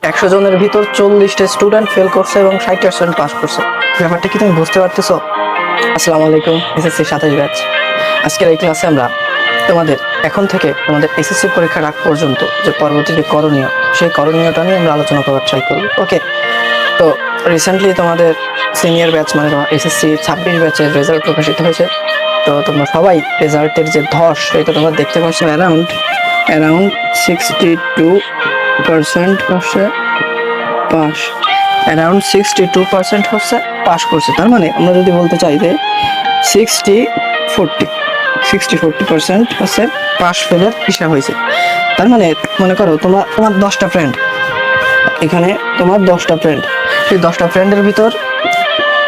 100 জনের ভিতর 40টা student fail করছে এবং 60টা স্টুডেন্ট পাস করছে। ব্যাপারটা কি তুমি বুঝতে পারতেছো? আসসালামু আলাইকুম, এসএসসি 27 ব্যাচ। আজকের এই ক্লাসে আমরা তোমাদের এখন থেকে তোমাদের এসএসসি পরীক্ষার আগ পর্যন্ত যে পরবর্তী যে করণীয়, সেই করণীয়টা নিয়ে আমরা আলোচনা করার ট্রাই করব। ওকে, তো রিসেন্টলি তোমাদের সিনিয়র ব্যাচ মানে তোমার এসএসসি 26 ব্যাচের রেজাল্ট প্রকাশিত হয়েছে। তো তোমরা সবাই রেজাল্টের যে ধস এটা তোমরা দেখতে পাচ্ছ, অ্যারাউন্ড 62% হচ্ছে পাস, অ্যারাউন্ড 62% হচ্ছে পাস করছে। তার মানে আমরা যদি বলতে চাই যে 60-40% হচ্ছে পাস ফেলের হিসাব হয়েছে। তার মানে মনে করো তোমার 10টা ফ্রেন্ড, এখানে তোমার 10টা ফ্রেন্ড, সেই 10টা ফ্রেন্ডের ভিতর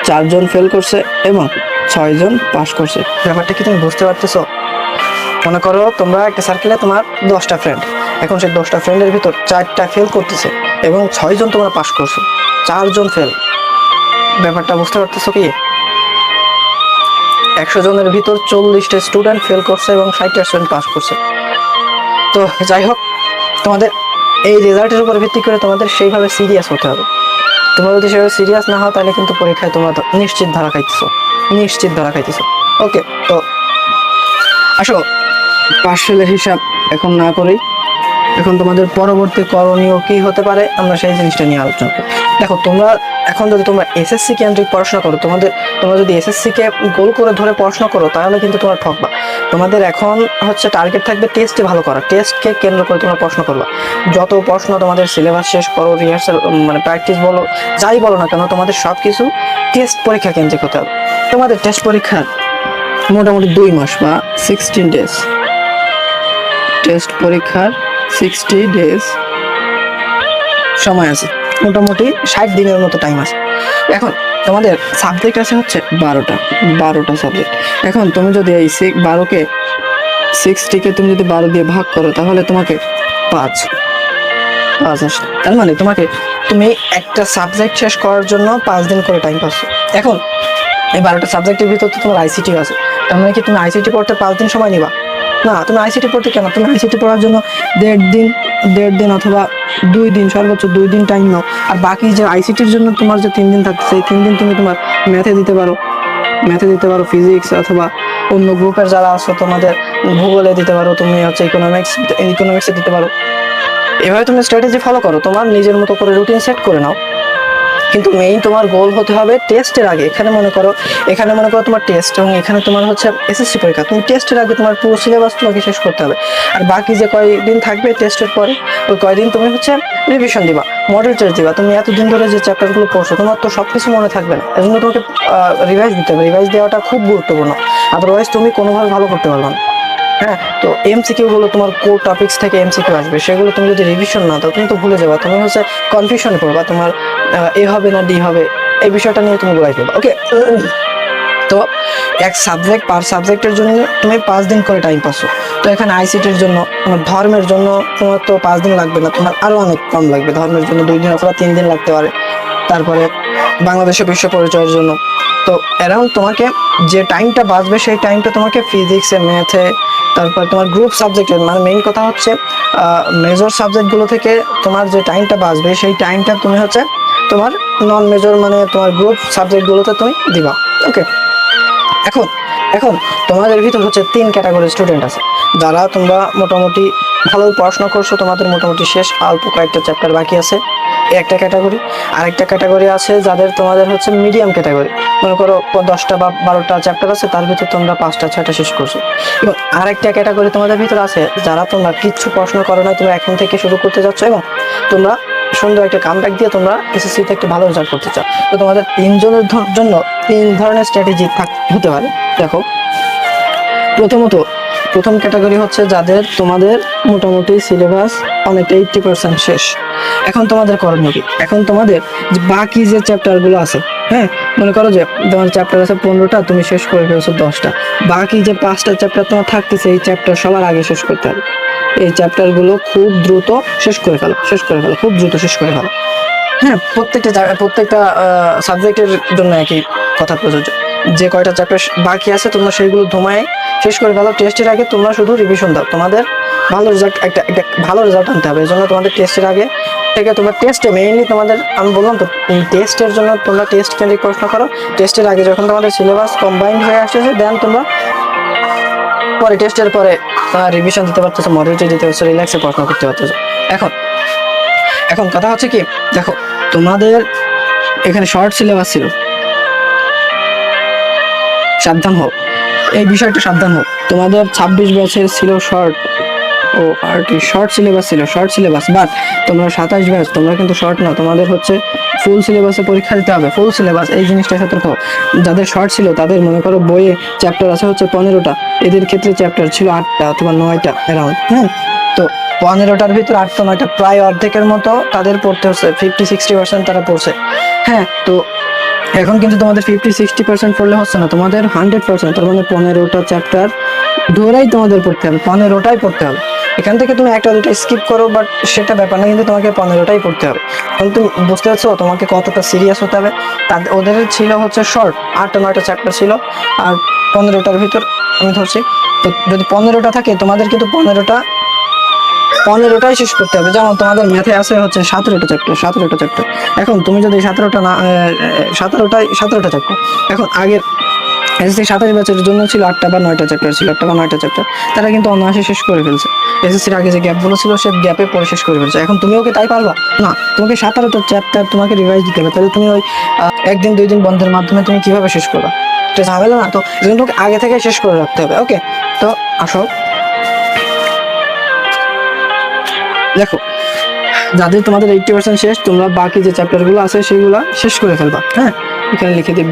4 জন ফেল করছে এবং 6 জন পাস করছে। ব্যাপারটা কি তুমি বুঝতে পারতেছো? মনে করো তোমরা একটা সার্কেলে তোমার 10টা ফ্রেন্ড, এখন সেই 10টা ফ্রেন্ডের ভিতর 4টা ফেল করতেছে এবং 6 জন তোমরা পাস করছো, 4 জন ফেল। ব্যাপারটা বুঝতে পারতেছো কি? 100 জনের ভিতর 40টা স্টুডেন্ট ফেল করছে এবং 60টা স্টুডেন্ট পাস করছে। তো যাই হোক, তোমাদের এই রেজাল্টের উপর ভিত্তি করে তোমাদের সেইভাবে সিরিয়াস হতে হবে। তোমরা যদি সেভাবে সিরিয়াস না হও তাহলে কিন্তু পরীক্ষায় তোমরা নিশ্চিত ধরা খাইতেছো। ওকে, তো আসো পাস ফেলের হিসাব এখন না করেই এখন তোমাদের পরবর্তী করণীয় কি হতে পারে আমরা সেই জিনিসটা নিয়ে আলোচনা করি। দেখো, এখন যদি তোমরা এসএসসি কেন্দ্রিক পড়াশোনা করো, তোমরা যদি এসএসসি কে গোল করে ধরে পড়াশোনা করো তাহলে কিন্তু তোমরা ঠকবা। তোমাদের এখন হচ্ছে টার্গেট থাকবে টেস্টে ভালো করা, টেস্টকে কেন্দ্র করে তোমরা পড়াশোনা করবা। যত পড়াশোনা তোমাদের সিলেবাস শেষ করো, রিহার্সাল মানে প্র্যাকটিস বলো, যাই বলো না কেন, তোমাদের সব কিছু টেস্ট পরীক্ষা কেন্দ্রিক হতে হবে। তোমাদের টেস্ট পরীক্ষার মোটামুটি 2 মাস বা 16 ডেজ, টেস্ট পরীক্ষার 60 ডেজ সময় আছে, মোটামুটি 60 দিনের মতো টাইম আছে। এখন তোমাদের সাবজেক্ট আছে হচ্ছে 12টা সাবজেক্ট। এখন তুমি যদি এই 12কে 60কে তুমি যদি 12 দিয়ে ভাগ করো তাহলে তোমাকে 5 আসে। তার মানে তুমি একটা সাবজেক্ট শেষ করার জন্য 5 দিন করে টাইম পাচ্ছ। এখন এই 12টা সাবজেক্টের ভিতর তো তোমার আইসিটি আছে, তার মানে কি তুমি আইসিটি পড়তে 5 দিন সময় নিবা? না, তুমি আইসিটি পড়তে কেন, তুমি আইসিটি পড়ার জন্য 1.5 দিন অথবা 2 দিন, সর্বোচ্চ 2 দিন টাইম নাও। আর বাকি যে আইসিটির জন্য তোমার যে 3 দিন থাকছে, সেই 3 দিন তুমি তোমার ম্যাথে দিতে পারো, ফিজিক্স অথবা অন্য গ্রুপের যারা আছো তোমাদের ভূগোলে দিতে পারো, তুমি হচ্ছে ইকোনমিক্সে দিতে পারো। এভাবে তুমি স্ট্র্যাটেজি ফলো করো, তোমার নিজের মতো করে রুটিন সেট করে নাও। কিন্তু মেইন তোমার গোল হতে হবে টেস্টের আগে। এখানে মনে করো তোমার টেস্ট এবং এখানে তোমার হচ্ছে এসএসসি পরীক্ষা। তুমি টেস্টের আগে তোমার পুরো সিলেবাস তোমাকে শেষ করতে হবে। আর বাকি যে কয়দিন থাকবে টেস্টের পরে, ওই কয়দিন তুমি হচ্ছে রিভিশন দিবা, মডেল টেস্ট দিবা। তুমি এতদিন ধরে যে চ্যাপ্টারগুলো পড়ছো তোমার তো সবকিছু মনে থাকবে না, এজন্য তোমাকে রিভাইজ দিতে হবে। রিভাইজ দেওয়াটা খুব গুরুত্বপূর্ণ, আদারওয়াইজ তুমি কোনোভাবে ভালো করতে পারবে না। হ্যাঁ, তো এমসিকিউ গুলো তোমার কোর টপিকস থেকে এমসিকিউ আসবে, সেগুলো তুমি যদি রিভিশন না দাও তুমি তো ভুলে যাবা, তুমি হচ্ছে কনফিউশনে পড়বা, তোমার এ হবে না ডি হবে, এই বিষয়টা নিয়ে তুমি গোলাই ফেলবা। ওকে, তো এক সাবজেক্ট পার সাবজেক্টের জন্য তুমি 5 দিন করে টাইম পাচ্ছ। তো এখানে আইসিটির জন্য, তোমার ধর্মের জন্য তোমার তো 5 দিন লাগবে না, তোমার আরো অনেক কম লাগবে। ধর্মের জন্য 2 দিন অথবা 3 দিন লাগতে পারে। তারপরে বাংলাদেশের বিশ্ব পরিচয়ের জন্য তো অ্যারাউন্ড তোমাকে যে টাইমটা বাঁচবে সেই টাইমটা তোমাকে ফিজিক্সে, ম্যাথে, তারপর তোমার গ্রুপ সাবজেক্টের মানে মেইন কথা হচ্ছে মেজর সাবজেক্টগুলো থেকে তোমার যে টাইমটা বাঁচবে সেই টাইমটা তুমি হচ্ছে তোমার নন মেজর মানে তোমার গ্রুপ সাবজেক্টগুলোতে তুমি দিবা। ওকে, এখন তোমাদের ভিতর হচ্ছে 3 ক্যাটাগরির স্টুডেন্ট আছে, যারা তোমরা মোটামুটি ভালো পড়াশোনা করছো, তোমাদের মোটামুটি শেষ, অল্প কয়েকটা চ্যাপ্টার বাকি আছে, একটা ক্যাটাগরি। আরেকটা ক্যাটাগরি আছে যাদের তোমাদের হচ্ছে মিডিয়াম ক্যাটাগরি, মনে করো 10টা বা 12টা চ্যাপ্টার আছে, তার ভিতর তোমরা 5টা 6টা শেষ করছো। এবং আরেকটা ক্যাটাগরি তোমাদের ভিতর আছে যারা তোমরা কিচ্ছু পড়াশোনা করো না, তোমরা এখন থেকে শুরু করতে যাচ্ছ এবং তোমরা সুন্দর একটা কামব্যাক দিয়ে তোমরা এসএসসিতে একটা ভালো রেজাল্ট করতে চাও। তো তোমাদের 3 জনের জন্য 3 ধরনের স্ট্র্যাটেজি হতে পারে। দেখো, প্রথম ক্যাটাগরি হচ্ছে যাদের তোমাদের মোটামুটি সিলেবাস অনেকটা 80% শেষ। এখন তোমাদের করণীয় কি? এখন তোমাদের যে বাকি যে চ্যাপ্টারগুলো আছে, হ্যাঁ, মনে করো যে তোমার চ্যাপ্টার আছে 15টা, তুমি শেষ করে ফেলছো 10টা, বাকি যে 5টা চ্যাপ্টার তোমার থাকতেছে এই চ্যাপ্টার সবার আগে শেষ করতে হবে। এই চ্যাপ্টারগুলো খুব দ্রুত শেষ করে ফেলো, খুব দ্রুত শেষ করে ফেলো। হ্যাঁ, প্রত্যেকটা সাবজেক্টের জন্য একই কথা প্রযোজ্য। যে কয়টা চ্যাপ্টার বাকি আছে তোমরা সেইগুলো ধোমায় শেষ করে ফেলো। টেস্টের আগে তোমরা শুধু রিভিশন দাও। তোমাদের ভালো রেজাল্ট একটা ভালো রেজাল্ট আনতে হবে। এই জন্য তোমাদের টেস্টের আগে থেকে তোমরা টেস্টে মেইনলি তোমাদের আমি বললাম তো টেস্টের জন্য তোমরা টেস্ট কেন্দ্রিক প্রশ্ন করো। টেস্টের আগে যখন তোমাদের সিলেবাস কম্বাইন্ড হয়ে আসতেছে দেন তোমরা পরে টেস্টের পরে রিভিশন দিতে পারতেছো, মডেলিটি দিতে পারছো, রিল্যাক্সে প্রশ্ন করতে পারতেছো। এখন এখন কথা হচ্ছে কি, দেখো তোমাদের এখানে শর্ট সিলেবাস ছিল, সাবধান হোক এই বিষয়টা, সাবধান হোক। তোমাদের 26 ব্যাচের ছিল শর্ট, ও আর কি শর্ট সিলেবাস ছিল, শর্ট সিলেবাস, বাট তোমরা 27 ব্যাচ তোমরা কিন্তু শর্ট না, তোমাদের হচ্ছে ফুল সিলেবাসে পরীক্ষা দিতে হবে, ফুল সিলেবাস। এই জিনিসটা সতর্ক। যাদের শর্ট ছিল তাদের মনে করো বইয়ে চ্যাপ্টার আছে হচ্ছে 15টা, এদের ক্ষেত্রে চ্যাপ্টার ছিল 8টা অথবা 9টা অ্যারাউন্ড। হ্যাঁ, তো 15টার ভিতর 8টা 9টা প্রায় অর্ধেকের মতো তাদের পড়তে হচ্ছে, 50-60% তারা পড়ছে। হ্যাঁ, তো এখন কিন্তু তোমাদের 50-60% পড়লে হচ্ছে না, তোমাদের 100%, তার মানে 15টা চ্যাপ্টার ধরেই তোমাদের পড়তে হবে, 15টাই পড়তে হবে। এখান থেকে তুমি একটা দুটো স্কিপ করো বাট সেটা ব্যাপার না, কিন্তু তোমাকে 15টাই পড়তে হবে। কারণ তুমি বুঝতে পারছো তোমাকে কতটা সিরিয়াস হতে হবে। তাদের ওদের ছিল হচ্ছে শর্ট 8টা 9টা চ্যাপ্টার ছিল, আর 15টার ভিতর আমি ধরছি। তো যদি 15টা থাকে তোমাদের কিন্তু 15টাই শেষ করতে হবে। যেমন তোমাদের ম্যাথে আছে হচ্ছে 17টা চ্যাপ্টার। এখন তুমি যদি 17টা না 17টা চ্যাপ্টার, এখন আগের এসএসসি 27 ব্যাচের জন্য ছিল 8টা বা 9টা চ্যাপ্টার ছিল, 8টা বা 9টা চ্যাপ্টার, তারা কিন্তু অনায়াসে শেষ করে ফেলছে। এসএসসির আগে যে গ্যাপগুলো ছিল সে গ্যাপে পরে শেষ করে ফেলছে। এখন তুমিও কি তাই পারবা? না, তোমাকে 17টা চ্যাপ্টার তোমাকে রিভাইজ দিতে হবে। তাহলে তুমি ওই একদিন 2 দিন বন্ধের মাধ্যমে তুমি কিভাবে শেষ করবা? এটা ঝামেলা না, তো এই জন্য তোমাকে আগে থেকে শেষ করে রাখতে হবে। ওকে, তো আসো দেখো, যাদের তোমাদের 80% শেষ, তোমরা বাকি যে চ্যাপ্টারগুলো আছে সেগুলো শেষ করে ফেলবা। হ্যাঁ, এখানে লিখে দিই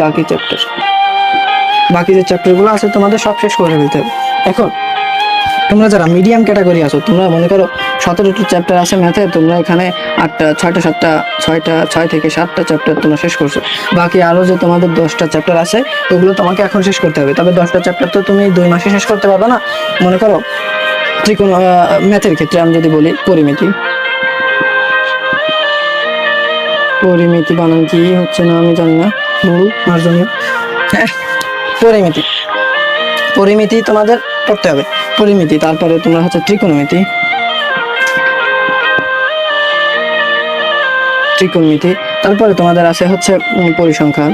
বাকি যে চ্যাপ্টারগুলো আছে তোমাদের সব শেষ করে ফেলতে হবে। এখন তোমরা যারা মিডিয়াম ক্যাটাগরি আছো, তোমরা মনে করো 17টা চ্যাপ্টার আছে ম্যাথে, তোমরা এখানে 6 থেকে 7টা চ্যাপ্টার তোমরা শেষ করছো। বাকি আরো যে তোমাদের 10টা চ্যাপ্টার আছে ওগুলো তোমাকে এখন শেষ করতে হবে। তবে 10টা চ্যাপ্টার তো তুমি 2 মাসে শেষ করতে পারবে না। মনে করো ত্রিকোণ ম্যাথের ক্ষেত্রে আমি যদি বলি, পরিমিতি বানান কি হচ্ছে না আমি জানি না, ভুল মার্জনীয়। হ্যাঁ, পরিমিতি তোমাদের পড়তে হবে, পরিমিতি। তারপরে তোমরা হচ্ছে ত্রিকোণমিতি, তারপরে তোমাদের আছে হচ্ছে পরিসংখ্যান।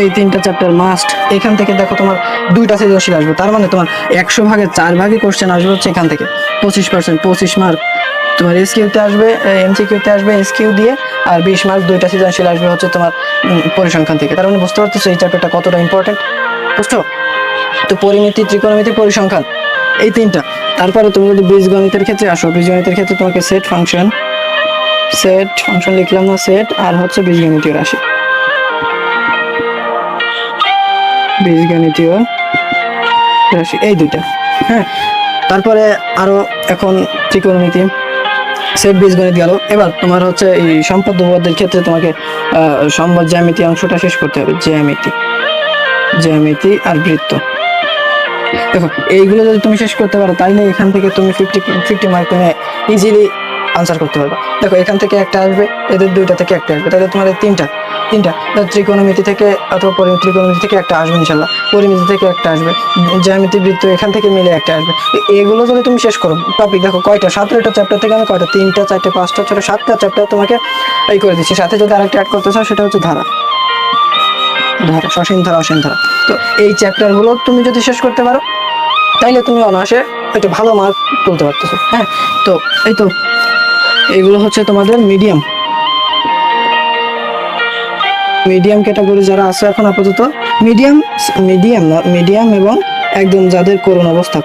এই 3টা চ্যাপ্টার মাস্ট। এখান থেকে দেখো তোমার 2টা সৃজনশীল আসবে, তার মানে তোমার 100 ভাগে 4 ভাগই কোশ্চেন আসবে হচ্ছে এখান থেকে। 25%, 25 মার্ক তোমার এসকিউতে আসবে, এমসিকিউতে আসবে এসকিউ দিয়ে, আর 20 মার্ক 2টা সৃজনশীল আসবে হচ্ছে তোমার পরিসংখ্যান থেকে। তার মানে বুঝতে পারতেছো এই চ্যাপ্টারটা কতটা ইম্পর্টেন্ট, বুঝছো? তো পরিমিতি, ত্রিকোণমিতি, পরিসংখ্যান, এই 3টা। তারপরে তুমি যদি বীজগণিতের ক্ষেত্রে আসো, বীজগণিতের ক্ষেত্রে তোমাকে সেট ফাংশন লিখলাম না, সেট আর হচ্ছে বীজগণিতীয় রাশি, এই 2টা। হ্যাঁ, তারপরে আরো এখন ত্রিকোণমিতি, সেট, বীজগণিত গেল। এবার তোমার হচ্ছে এই সম্পদ উপপাদ্যের ক্ষেত্রে তোমাকে সম্পদ জ্যামিতি অংশটা শেষ করতে হবে, জ্যামিতি আর বৃত্ত। দেখো এইগুলো যদি তুমি শেষ করতে পারো তাইলে এখান থেকে তুমি 50 মার্ক তুমি ইজিলি আনসার করতে পারবা। দেখো এখান থেকে একটা আসবে, এদের 2টা থেকে একটা আসবে, তাহলে তোমাদের তিনটা ত্রিকোণমিতি থেকে অথবা ত্রিকোণমিতি থেকে একটা আসবে ইনশাল্লাহ, পরিমিতি থেকে একটা আসবে, জ্যামিতি, বৃত্ত এখান থেকে মিলে একটা আসবে। এগুলো যদি তুমি শেষ করো, টপিক দেখো কয়টা, 17টা চ্যাপ্টার থেকে আমি কয়টা, 3টা 4টে 5টা 6টা 7টা চ্যাপ্টার তোমাকে এই করে দিচ্ছি। সাথে যদি আরেকটা অ্যাড করতে চাও সেটা হচ্ছে ধারা, সসীম ধারা, অসীম ধারা। তো এই চ্যাপ্টারগুলো তুমি যদি শেষ করতে পারো তাইলে তুমি অনায়াসে একটা ভালো মার্ক তুলতে পারতেছো। হ্যাঁ, তো এই তো এইগুলো হচ্ছে তোমাদের মিডিয়াম ক্যাটাগরি যারা আছে এখন আপাতত, মিডিয়াম এবং একদম যাদের করুণ অবস্থা,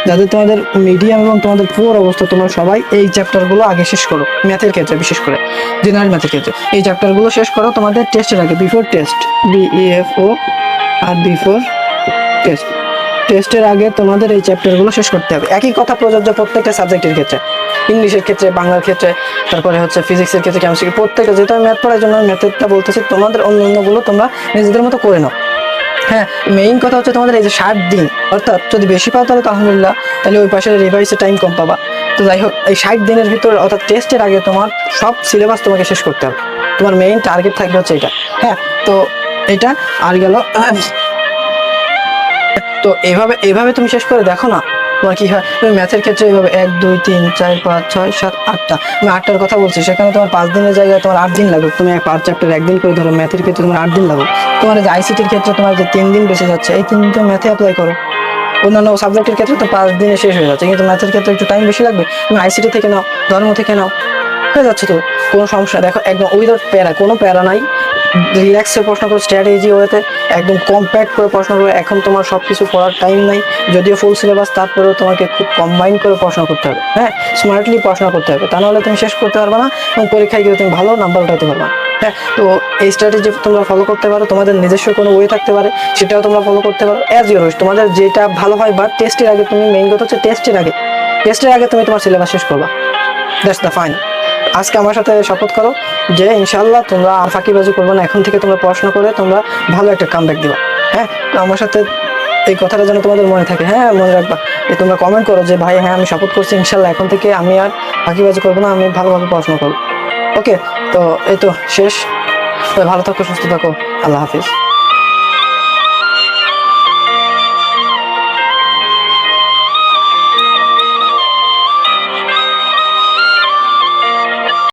যাদের তোমাদের মিডিয়াম এবং তোমাদের পুয়ার অবস্থা, তোমরা সবাই এই চ্যাপ্টারগুলো আগে শেষ করো। ম্যাথের ক্ষেত্রে বিশেষ করে জেনারেল ম্যাথের ক্ষেত্রে এই চ্যাপ্টারগুলো শেষ করো তোমাদের টেস্টের আগে, বিফোর টেস্ট, BEFO আর বিফোর টেস্টের আগে তোমাদের এই চ্যাপ্টারগুলো শেষ করতে হবে। একই কথা প্রযোজ্য প্রত্যেকটা সাবজেক্টের ক্ষেত্রে, ইংলিশের ক্ষেত্রে, বাংলার ক্ষেত্রে, তারপরে হচ্ছে ফিজিক্সের ক্ষেত্রে, কেমিস্ট্রি, প্রত্যেকটা। যেহেতু আমি ম্যাথ পড়ার জন্য ম্যাথেরটা বলতেছি, তোমাদের অন্যান্যগুলো তোমরা নিজেদের মতো করে নাও। হ্যাঁ, মেইন কথা হচ্ছে তোমাদের এই যে 60 দিন, অর্থাৎ যদি বেশি পাও তাহলে তো আলহামদুলিল্লাহ, তাহলে ওই পাশে রিভাইসে টাইম কম পাবা। তো যাই হোক, এই 60 দিনের ভিতর অর্থাৎ টেস্টের আগে তোমার সব সিলেবাস তোমাকে শেষ করতে হবে। তোমার মেইন টার্গেট থাকবে হচ্ছে এটা। হ্যাঁ, তো এটা আর গেল তো এভাবে এভাবে তুমি শেষ করে দেখো না, তোমার কি হয়। তুমি ম্যাথের ক্ষেত্রে এইভাবে 1 2 3 4 5 6 7 8টা, আমি 8টার কথা বলছি, সেখানে তোমার 5 দিনের জায়গায় তোমার 8 দিন লাগবে। তুমি 5 চ্যাপ্টার একদিন করে ধরো, ম্যাথের ক্ষেত্রে তোমার 8 দিন লাগবে। তোমার যে আইসিটির ক্ষেত্রে তোমার যে 3 দিন বেঁচে যাচ্ছে, এই 3 দিন তুমি ম্যাথে অ্যাপ্লাই করো। অন্যান্য সাবজেক্টের ক্ষেত্রে তো 5 দিনে শেষ হয়ে যাচ্ছে, কিন্তু ম্যাথের ক্ষেত্রে একটু টাইম বেশি লাগবে। তুমি আইসিটি থেকে নাও, ধর্ম থেকে নাও, হয়ে যাচ্ছে তো, কোনো সমস্যা। দেখো একদম উইদাউট প্যারা, কোনো প্যারা নাই, রিল্যাক্সে প্রশ্ন করো, স্ট্র্যাটেজি ওয়েতে একদম কম্প্যাক্ট করে প্রশ্ন করো। এখন তোমার সব কিছু পড়ার টাইম নাই, যদিও ফুল সিলেবাস, তারপরেও তোমাকে খুব কম্বাইন করে পড়াশোনা করতে হবে। হ্যাঁ, স্মার্টলি পড়াশোনা করতে হবে, তা নাহলে তুমি শেষ করতে পারবে না এবং পরীক্ষায় গিয়ে তুমি ভালো নাম্বার উঠাতে পারবে না। হ্যাঁ, তো এই স্ট্র্যাটেজি তোমরা ফলো করতে পারো। তোমাদের নিজস্ব কোনো ওয়ে থাকতে পারে, সেটাও তোমরা ফলো করতে পারো, অ্যাজ ইউর উইশ, তোমাদের যেটা ভালো হয়। বাট টেস্টের আগে তুমি, মেইন কথা হচ্ছে টেস্টের আগে তুমি তোমার সিলেবাস শেষ করবা। That's the fine. আজকে আমার সাথে শপথ করো যে ইনশাল্লাহ তোমরা আর ফাঁকিবাজি করবে না, এখন থেকে তোমরা পড়াশোনা করে তোমরা ভালো একটা কামব্যাক দিবা। হ্যাঁ, তো আমার সাথে এই কথাটা যেন তোমাদের মনে থাকে। হ্যাঁ, মনে রাখবা। তোমরা কমেন্ট করো যে ভাই হ্যাঁ আমি শপথ করছি ইনশাল্লাহ এখন থেকে আমি আর ফাঁকিবাজি করবো না, আমি ভালোভাবে পড়াশোনা করবো। ওকে, তো এই তো শেষ। ভালো থাকো, সুস্থ থাকো, আল্লাহ হাফিজ।